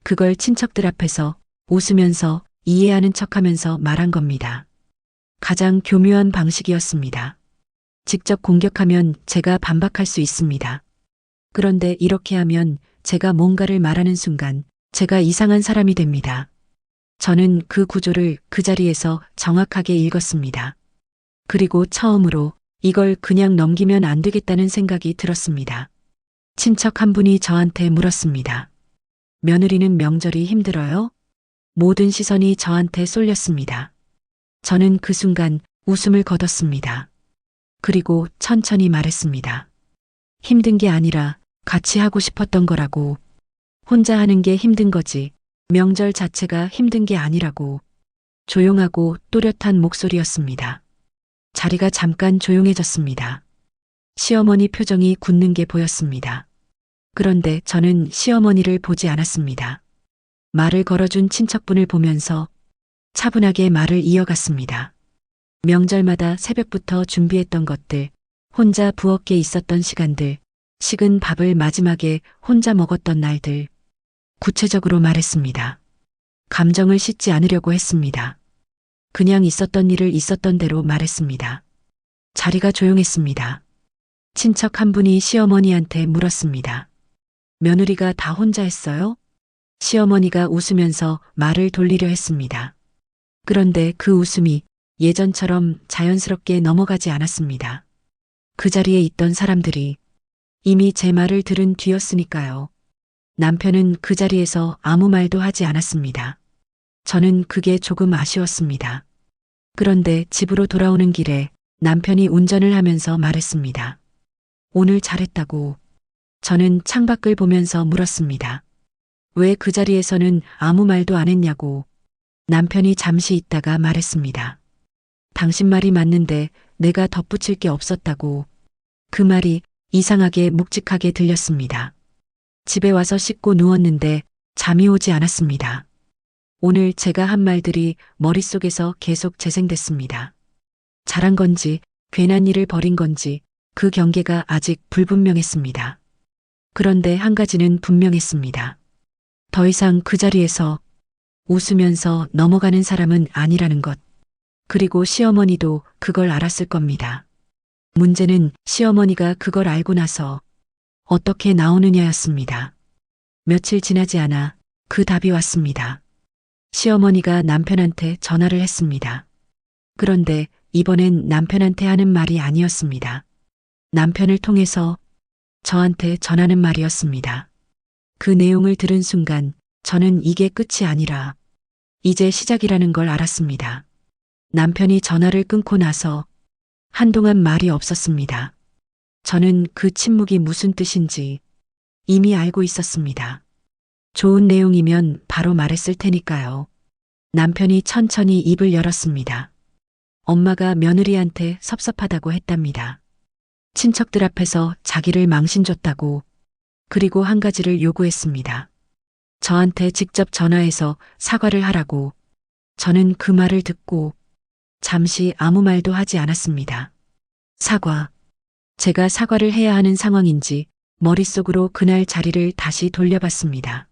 그걸 친척들 앞에서 웃으면서 이해하는 척하면서 말한 겁니다. 가장 교묘한 방식이었습니다. 직접 공격하면 제가 반박할 수 있습니다. 그런데 이렇게 하면 제가 뭔가를 말하는 순간 제가 이상한 사람이 됩니다. 저는 그 구조를 그 자리에서 정확하게 읽었습니다. 그리고 처음으로 이걸 그냥 넘기면 안 되겠다는 생각이 들었습니다. 친척 한 분이 저한테 물었습니다. 며느리는 명절이 힘들어요? 모든 시선이 저한테 쏠렸습니다. 저는 그 순간 웃음을 거뒀습니다. 그리고 천천히 말했습니다. 힘든 게 아니라 같이 하고 싶었던 거라고. 혼자 하는 게 힘든 거지. 명절 자체가 힘든 게 아니라고. 조용하고 또렷한 목소리였습니다. 자리가 잠깐 조용해졌습니다. 시어머니 표정이 굳는 게 보였습니다. 그런데 저는 시어머니를 보지 않았습니다. 말을 걸어준 친척분을 보면서 차분하게 말을 이어갔습니다. 명절마다 새벽부터 준비했던 것들, 혼자 부엌에 있었던 시간들, 식은 밥을 마지막에 혼자 먹었던 날들. 구체적으로 말했습니다. 감정을 싣지 않으려고 했습니다. 그냥 있었던 일을 있었던 대로 말했습니다. 자리가 조용했습니다. 친척 한 분이 시어머니한테 물었습니다. 며느리가 다 혼자 했어요? 시어머니가 웃으면서 말을 돌리려 했습니다. 그런데 그 웃음이 예전처럼 자연스럽게 넘어가지 않았습니다. 그 자리에 있던 사람들이 이미 제 말을 들은 뒤였으니까요. 남편은 그 자리에서 아무 말도 하지 않았습니다. 저는 그게 조금 아쉬웠습니다. 그런데 집으로 돌아오는 길에 남편이 운전을 하면서 말했습니다. 오늘 잘했다고. 저는 창밖을 보면서 물었습니다. 왜 그 자리에서는 아무 말도 안 했냐고. 남편이 잠시 있다가 말했습니다. 당신 말이 맞는데 내가 덧붙일 게 없었다고. 그 말이 이상하게 묵직하게 들렸습니다. 집에 와서 씻고 누웠는데 잠이 오지 않았습니다. 오늘 제가 한 말들이 머릿속에서 계속 재생됐습니다. 잘한 건지 괜한 일을 벌인 건지 그 경계가 아직 불분명했습니다. 그런데 한 가지는 분명했습니다. 더 이상 그 자리에서 웃으면서 넘어가는 사람은 아니라는 것. 그리고 시어머니도 그걸 알았을 겁니다. 문제는 시어머니가 그걸 알고 나서 어떻게 나오느냐였습니다. 며칠 지나지 않아 그 답이 왔습니다. 시어머니가 남편한테 전화를 했습니다. 그런데 이번엔 남편한테 하는 말이 아니었습니다. 남편을 통해서 저한테 전하는 말이었습니다. 그 내용을 들은 순간 저는 이게 끝이 아니라 이제 시작이라는 걸 알았습니다. 남편이 전화를 끊고 나서 한동안 말이 없었습니다. 저는 그 침묵이 무슨 뜻인지 이미 알고 있었습니다. 좋은 내용이면 바로 말했을 테니까요. 남편이 천천히 입을 열었습니다. 엄마가 며느리한테 섭섭하다고 했답니다. 친척들 앞에서 자기를 망신줬다고, 그리고 한 가지를 요구했습니다. 저한테 직접 전화해서 사과를 하라고. 저는 그 말을 듣고 잠시 아무 말도 하지 않았습니다. 사과. 제가 사과를 해야 하는 상황인지 머릿속으로 그날 자리를 다시 돌려봤습니다.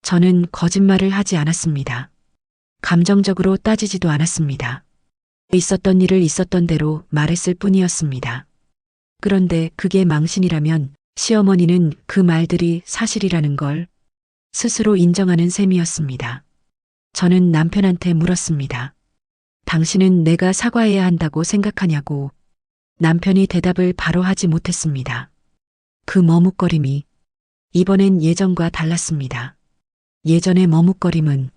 저는 거짓말을 하지 않았습니다. 감정적으로 따지지도 않았습니다. 있었던 일을 있었던 대로 말했을 뿐이었습니다. 그런데 그게 망신이라면 시어머니는 그 말들이 사실이라는 걸 스스로 인정하는 셈이었습니다. 저는 남편한테 물었습니다. 당신은 내가 사과해야 한다고 생각하냐고. 남편이 대답을 바로 하지 못했습니다. 그 머뭇거림이 이번엔 예전과 달랐습니다. 예전의 머뭇거림은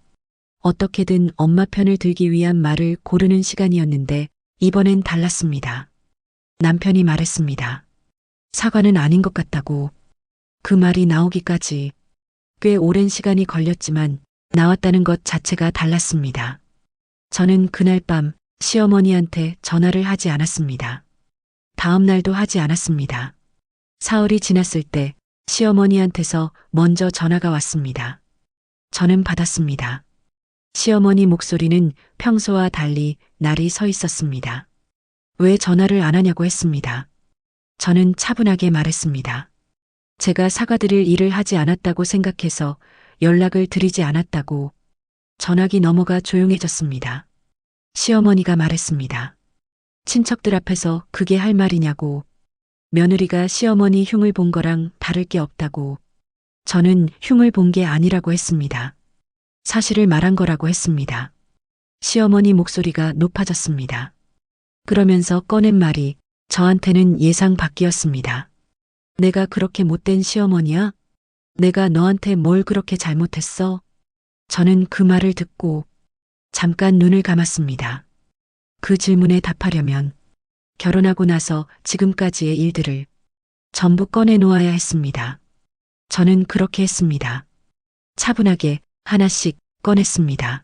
어떻게든 엄마 편을 들기 위한 말을 고르는 시간이었는데 이번엔 달랐습니다. 남편이 말했습니다. 사과는 아닌 것 같다고. 그 말이 나오기까지 꽤 오랜 시간이 걸렸지만 나왔다는 것 자체가 달랐습니다. 저는 그날 밤 시어머니한테 전화를 하지 않았습니다. 다음 날도 하지 않았습니다. 사흘이 지났을 때 시어머니한테서 먼저 전화가 왔습니다. 저는 받았습니다. 시어머니 목소리는 평소와 달리 날이 서 있었습니다. 왜 전화를 안 하냐고 했습니다. 저는 차분하게 말했습니다. 제가 사과드릴 일을 하지 않았다고 생각해서 연락을 드리지 않았다고. 전화기 넘어가 조용해졌습니다. 시어머니가 말했습니다. 친척들 앞에서 그게 할 말이냐고. 며느리가 시어머니 흉을 본 거랑 다를 게 없다고. 저는 흉을 본 게 아니라고 했습니다. 사실을 말한 거라고 했습니다. 시어머니 목소리가 높아졌습니다. 그러면서 꺼낸 말이 저한테는 예상 밖이었습니다. 내가 그렇게 못된 시어머니야? 내가 너한테 뭘 그렇게 잘못했어? 저는 그 말을 듣고 잠깐 눈을 감았습니다. 그 질문에 답하려면 결혼하고 나서 지금까지의 일들을 전부 꺼내놓아야 했습니다. 저는 그렇게 했습니다. 차분하게 하나씩 꺼냈습니다.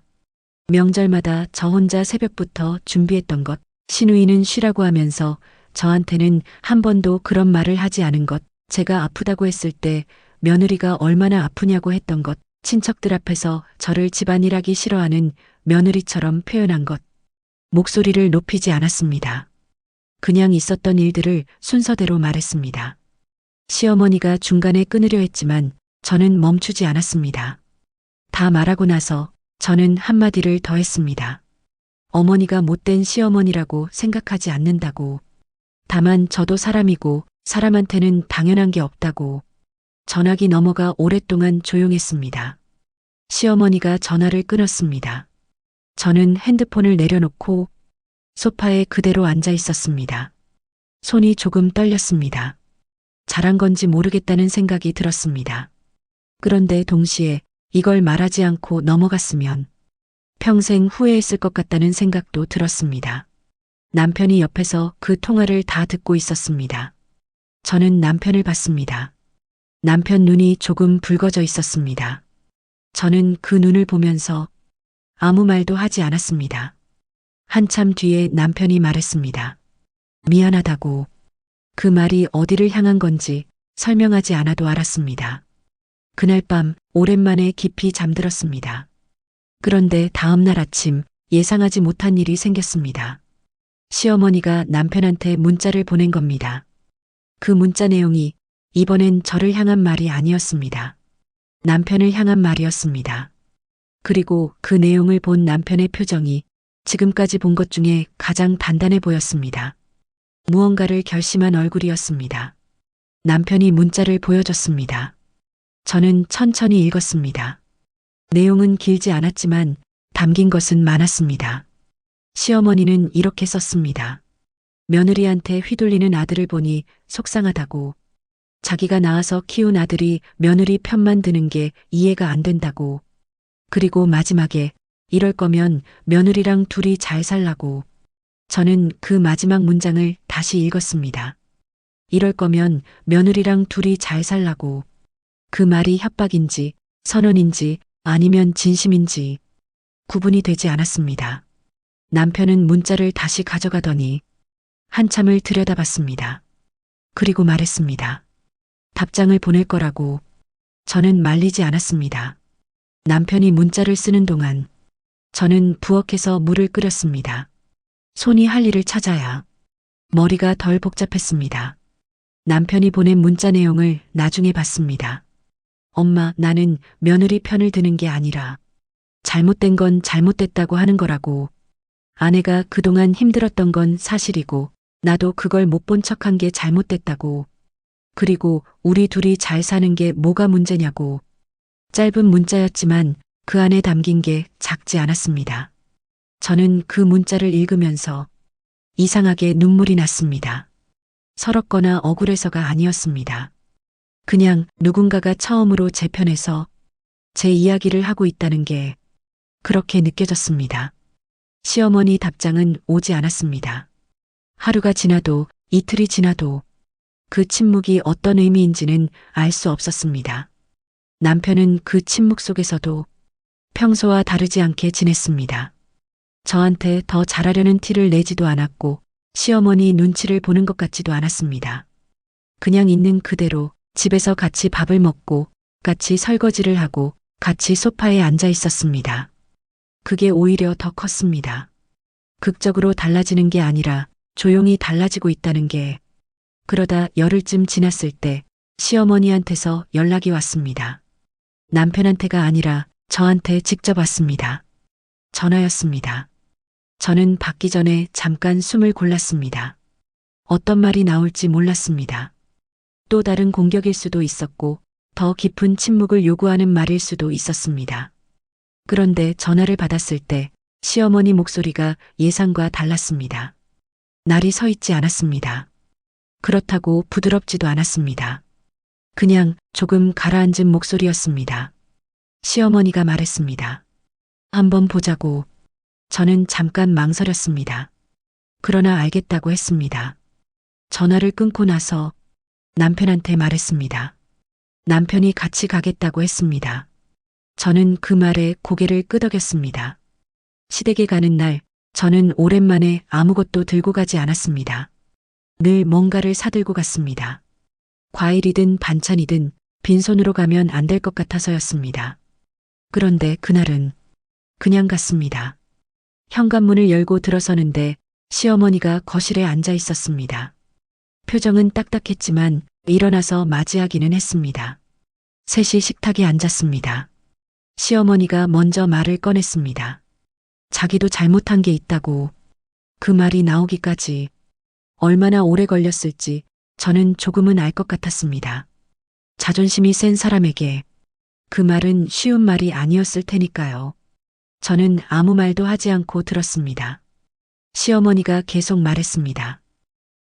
명절마다 저 혼자 새벽부터 준비했던 것, 시누이는 쉬라고 하면서 저한테는 한 번도 그런 말을 하지 않은 것, 제가 아프다고 했을 때 며느리가 얼마나 아프냐고 했던 것, 친척들 앞에서 저를 집안일 하기 싫어하는 며느리처럼 표현한 것, 목소리를 높이지 않았습니다. 그냥 있었던 일들을 순서대로 말했습니다. 시어머니가 중간에 끊으려 했지만 저는 멈추지 않았습니다. 다 말하고 나서 저는 한마디를 더 했습니다. 어머니가 못된 시어머니라고 생각하지 않는다고. 다만 저도 사람이고 사람한테는 당연한 게 없다고. 전화기 넘어가 오랫동안 조용했습니다. 시어머니가 전화를 끊었습니다. 저는 핸드폰을 내려놓고 소파에 그대로 앉아 있었습니다. 손이 조금 떨렸습니다. 잘한 건지 모르겠다는 생각이 들었습니다. 그런데 동시에 이걸 말하지 않고 넘어갔으면 평생 후회했을 것 같다는 생각도 들었습니다. 남편이 옆에서 그 통화를 다 듣고 있었습니다. 저는 남편을 봤습니다. 남편 눈이 조금 붉어져 있었습니다. 저는 그 눈을 보면서 아무 말도 하지 않았습니다. 한참 뒤에 남편이 말했습니다. 미안하다고. 그 말이 어디를 향한 건지 설명하지 않아도 알았습니다. 그날 밤 오랜만에 깊이 잠들었습니다. 그런데 다음 날 아침 예상하지 못한 일이 생겼습니다. 시어머니가 남편한테 문자를 보낸 겁니다. 그 문자 내용이 이번엔 저를 향한 말이 아니었습니다. 남편을 향한 말이었습니다. 그리고 그 내용을 본 남편의 표정이 지금까지 본 것 중에 가장 단단해 보였습니다. 무언가를 결심한 얼굴이었습니다. 남편이 문자를 보여줬습니다. 저는 천천히 읽었습니다. 내용은 길지 않았지만 담긴 것은 많았습니다. 시어머니는 이렇게 썼습니다. 며느리한테 휘둘리는 아들을 보니 속상하다고. 자기가 낳아서 키운 아들이 며느리 편만 드는 게 이해가 안 된다고. 그리고 마지막에 이럴 거면 며느리랑 둘이 잘 살라고. 저는 그 마지막 문장을 다시 읽었습니다. 이럴 거면 며느리랑 둘이 잘 살라고. 그 말이 협박인지 선언인지 아니면 진심인지 구분이 되지 않았습니다. 남편은 문자를 다시 가져가더니 한참을 들여다봤습니다. 그리고 말했습니다. 답장을 보낼 거라고. 저는 말리지 않았습니다. 남편이 문자를 쓰는 동안 저는 부엌에서 물을 끓였습니다. 손이 할 일을 찾아야 머리가 덜 복잡했습니다. 남편이 보낸 문자 내용을 나중에 봤습니다. 엄마, 나는 며느리 편을 드는 게 아니라 잘못된 건 잘못됐다고 하는 거라고. 아내가 그동안 힘들었던 건 사실이고 나도 그걸 못 본 척한 게 잘못됐다고. 그리고 우리 둘이 잘 사는 게 뭐가 문제냐고. 짧은 문자였지만 그 안에 담긴 게 작지 않았습니다. 저는 그 문자를 읽으면서 이상하게 눈물이 났습니다. 서럽거나 억울해서가 아니었습니다. 그냥 누군가가 처음으로 제 편에서 제 이야기를 하고 있다는 게 그렇게 느껴졌습니다. 시어머니 답장은 오지 않았습니다. 하루가 지나도 이틀이 지나도 그 침묵이 어떤 의미인지는 알 수 없었습니다. 남편은 그 침묵 속에서도 평소와 다르지 않게 지냈습니다. 저한테 더 잘하려는 티를 내지도 않았고 시어머니 눈치를 보는 것 같지도 않았습니다. 그냥 있는 그대로 집에서 같이 밥을 먹고 같이 설거지를 하고 같이 소파에 앉아 있었습니다. 그게 오히려 더 컸습니다. 극적으로 달라지는 게 아니라 조용히 달라지고 있다는 게. 그러다 열흘쯤 지났을 때 시어머니한테서 연락이 왔습니다. 남편한테가 아니라 저한테 직접 왔습니다. 전화였습니다. 저는 받기 전에 잠깐 숨을 골랐습니다. 어떤 말이 나올지 몰랐습니다. 또 다른 공격일 수도 있었고 더 깊은 침묵을 요구하는 말일 수도 있었습니다. 그런데 전화를 받았을 때 시어머니 목소리가 예상과 달랐습니다. 날이 서 있지 않았습니다. 그렇다고 부드럽지도 않았습니다. 그냥 조금 가라앉은 목소리였습니다. 시어머니가 말했습니다. 한번 보자고. 저는 잠깐 망설였습니다. 그러나 알겠다고 했습니다. 전화를 끊고 나서 남편한테 말했습니다. 남편이 같이 가겠다고 했습니다. 저는 그 말에 고개를 끄덕였습니다. 시댁에 가는 날 저는 오랜만에 아무것도 들고 가지 않았습니다. 늘 뭔가를 사들고 갔습니다. 과일이든 반찬이든 빈손으로 가면 안 될 것 같아서였습니다. 그런데 그날은 그냥 갔습니다. 현관문을 열고 들어서는데 시어머니가 거실에 앉아 있었습니다. 표정은 딱딱했지만 일어나서 맞이하기는 했습니다. 셋이 식탁에 앉았습니다. 시어머니가 먼저 말을 꺼냈습니다. 자기도 잘못한 게 있다고. 그 말이 나오기까지 얼마나 오래 걸렸을지 저는 조금은 알 것 같았습니다. 자존심이 센 사람에게 그 말은 쉬운 말이 아니었을 테니까요. 저는 아무 말도 하지 않고 들었습니다. 시어머니가 계속 말했습니다.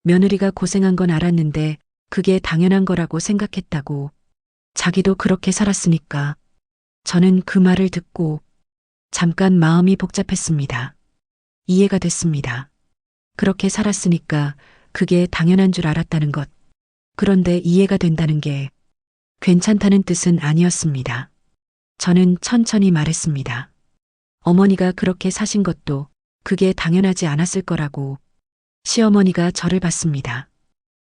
며느리가 고생한 건 알았는데 그게 당연한 거라고 생각했다고. 자기도 그렇게 살았으니까. 저는 그 말을 듣고 잠깐 마음이 복잡했습니다. 이해가 됐습니다. 그렇게 살았으니까 그게 당연한 줄 알았다는 것. 그런데 이해가 된다는 게 괜찮다는 뜻은 아니었습니다. 저는 천천히 말했습니다. 어머니가 그렇게 사신 것도 그게 당연하지 않았을 거라고. 시어머니가 저를 봤습니다.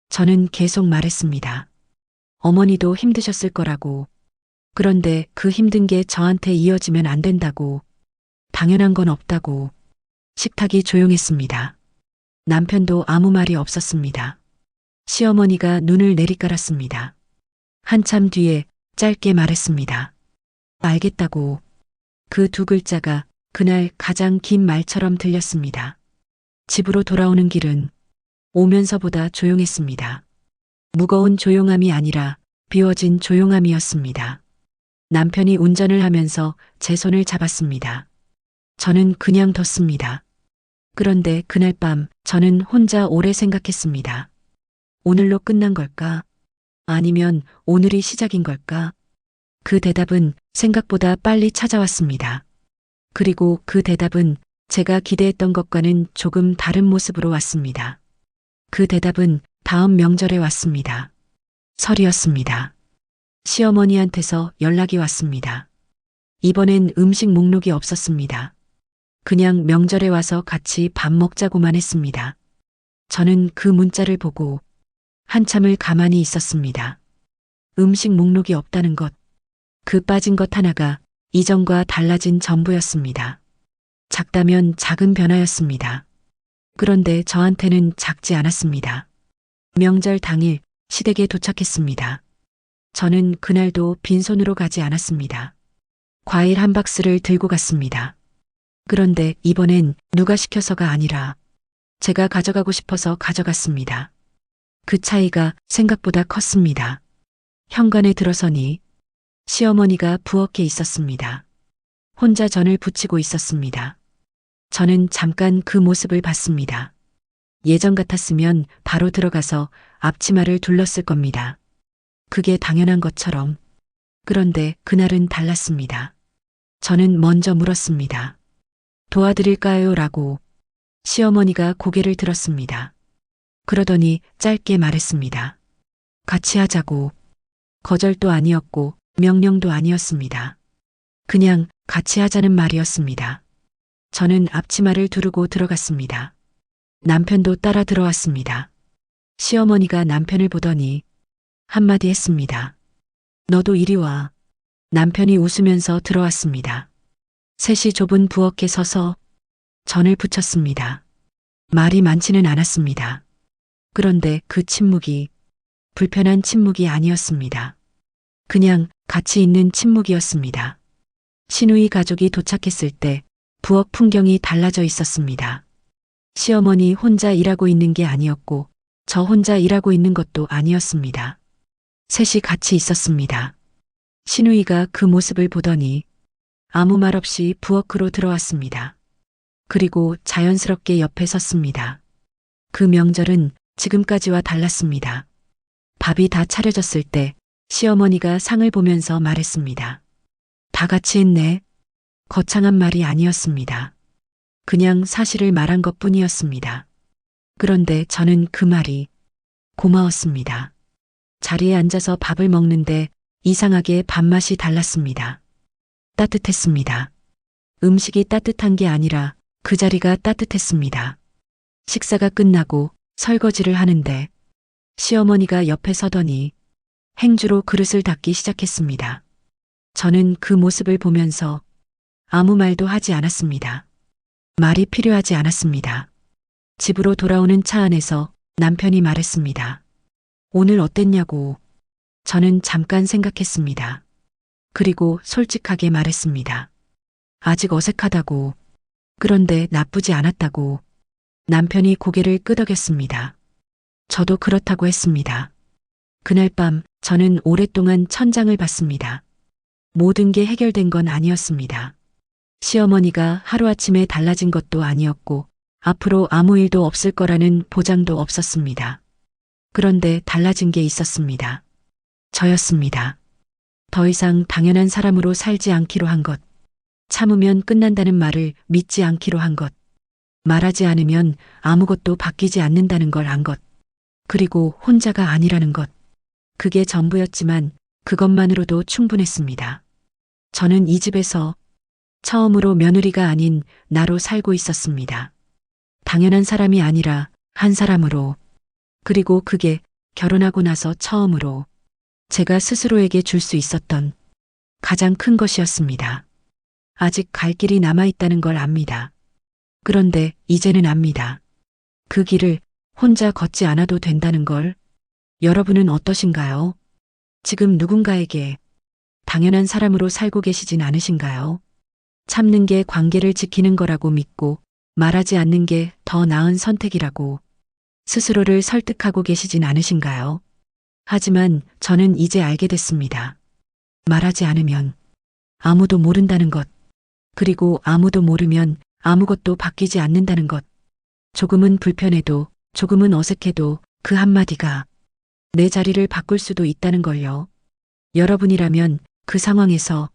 저는 계속 말했습니다. 어머니도 힘드셨을 거라고. 그런데 그 힘든 게 저한테 이어지면 안 된다고. 당연한 건 없다고. 식탁이 조용했습니다. 남편도 아무 말이 없었습니다. 시어머니가 눈을 내리깔았습니다. 한참 뒤에 짧게 말했습니다. 알겠다고. 그 두 글자가 그날 가장 긴 말처럼 들렸습니다. 집으로 돌아오는 길은 오면서보다 조용했습니다. 무거운 조용함이 아니라 비워진 조용함이었습니다. 남편이 운전을 하면서 제 손을 잡았습니다. 저는 그냥 뒀습니다. 그런데 그날 밤 저는 혼자 오래 생각했습니다. 오늘로 끝난 걸까? 아니면 오늘이 시작인 걸까? 그 대답은 생각보다 빨리 찾아왔습니다. 그리고 그 대답은 제가 기대했던 것과는 조금 다른 모습으로 왔습니다. 그 대답은 다음 명절에 왔습니다. 설이었습니다. 시어머니한테서 연락이 왔습니다. 이번엔 음식 목록이 없었습니다. 그냥 명절에 와서 같이 밥 먹자고만 했습니다. 저는 그 문자를 보고 한참을 가만히 있었습니다. 음식 목록이 없다는 것, 그 빠진 것 하나가 이전과 달라진 전부였습니다. 작다면 작은 변화였습니다. 그런데 저한테는 작지 않았습니다. 명절 당일 시댁에 도착했습니다. 저는 그날도 빈손으로 가지 않았습니다. 과일 한 박스를 들고 갔습니다. 그런데 이번엔 누가 시켜서가 아니라 제가 가져가고 싶어서 가져갔습니다. 그 차이가 생각보다 컸습니다. 현관에 들어서니 시어머니가 부엌에 있었습니다. 혼자 전을 부치고 있었습니다. 저는 잠깐 그 모습을 봤습니다. 예전 같았으면 바로 들어가서 앞치마를 둘렀을 겁니다. 그게 당연한 것처럼. 그런데 그날은 달랐습니다. 저는 먼저 물었습니다. 도와드릴까요? 라고. 시어머니가 고개를 들었습니다. 그러더니 짧게 말했습니다. 같이 하자고. 거절도 아니었고 명령도 아니었습니다. 그냥 같이 하자는 말이었습니다. 저는 앞치마를 두르고 들어갔습니다. 남편도 따라 들어왔습니다. 시어머니가 남편을 보더니 한마디 했습니다. 너도 이리 와. 남편이 웃으면서 들어왔습니다. 셋이 좁은 부엌에 서서 전을 부쳤습니다. 말이 많지는 않았습니다. 그런데 그 침묵이 불편한 침묵이 아니었습니다. 그냥 같이 있는 침묵이었습니다. 시누이 가족이 도착했을 때 부엌 풍경이 달라져 있었습니다. 시어머니 혼자 일하고 있는 게 아니었고 저 혼자 일하고 있는 것도 아니었습니다. 셋이 같이 있었습니다. 시누이가 그 모습을 보더니 아무 말 없이 부엌으로 들어왔습니다. 그리고 자연스럽게 옆에 섰습니다. 그 명절은 지금까지와 달랐습니다. 밥이 다 차려졌을 때 시어머니가 상을 보면서 말했습니다. 다 같이 했네. 거창한 말이 아니었습니다. 그냥 사실을 말한 것 뿐이었습니다. 그런데 저는 그 말이 고마웠습니다. 자리에 앉아서 밥을 먹는데 이상하게 밥맛이 달랐습니다. 따뜻했습니다. 음식이 따뜻한 게 아니라 그 자리가 따뜻했습니다. 식사가 끝나고 설거지를 하는데 시어머니가 옆에 서더니 행주로 그릇을 닦기 시작했습니다. 저는 그 모습을 보면서 아무 말도 하지 않았습니다. 말이 필요하지 않았습니다. 집으로 돌아오는 차 안에서 남편이 말했습니다. 오늘 어땠냐고. 저는 잠깐 생각했습니다. 그리고 솔직하게 말했습니다. 아직 어색하다고. 그런데 나쁘지 않았다고. 남편이 고개를 끄덕였습니다. 저도 그렇다고 했습니다. 그날 밤 저는 오랫동안 천장을 봤습니다. 모든 게 해결된 건 아니었습니다. 시어머니가 하루아침에 달라진 것도 아니었고 앞으로 아무 일도 없을 거라는 보장도 없었습니다. 그런데 달라진 게 있었습니다. 저였습니다. 더 이상 당연한 사람으로 살지 않기로 한 것. 참으면 끝난다는 말을 믿지 않기로 한 것. 말하지 않으면 아무것도 바뀌지 않는다는 걸 안 것. 그리고 혼자가 아니라는 것. 그게 전부였지만 그것만으로도 충분했습니다. 저는 이 집에서 처음으로 며느리가 아닌 나로 살고 있었습니다. 당연한 사람이 아니라 한 사람으로. 그리고 그게 결혼하고 나서 처음으로 제가 스스로에게 줄 수 있었던 가장 큰 것이었습니다. 아직 갈 길이 남아있다는 걸 압니다. 그런데 이제는 압니다. 그 길을 혼자 걷지 않아도 된다는 걸. 여러분은 어떠신가요? 지금 누군가에게 당연한 사람으로 살고 계시진 않으신가요? 참는 게 관계를 지키는 거라고 믿고 말하지 않는 게 더 나은 선택이라고 스스로를 설득하고 계시진 않으신가요? 하지만 저는 이제 알게 됐습니다. 말하지 않으면 아무도 모른다는 것, 그리고 아무도 모르면 아무것도 바뀌지 않는다는 것. 조금은 불편해도, 조금은 어색해도 그 한마디가 내 자리를 바꿀 수도 있다는 걸요. 여러분이라면 그 상황에서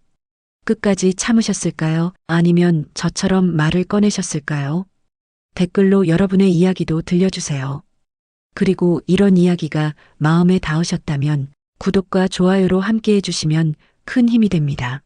끝까지 참으셨을까요? 아니면 저처럼 말을 꺼내셨을까요? 댓글로 여러분의 이야기도 들려주세요. 그리고 이런 이야기가 마음에 닿으셨다면 구독과 좋아요로 함께 해주시면 큰 힘이 됩니다.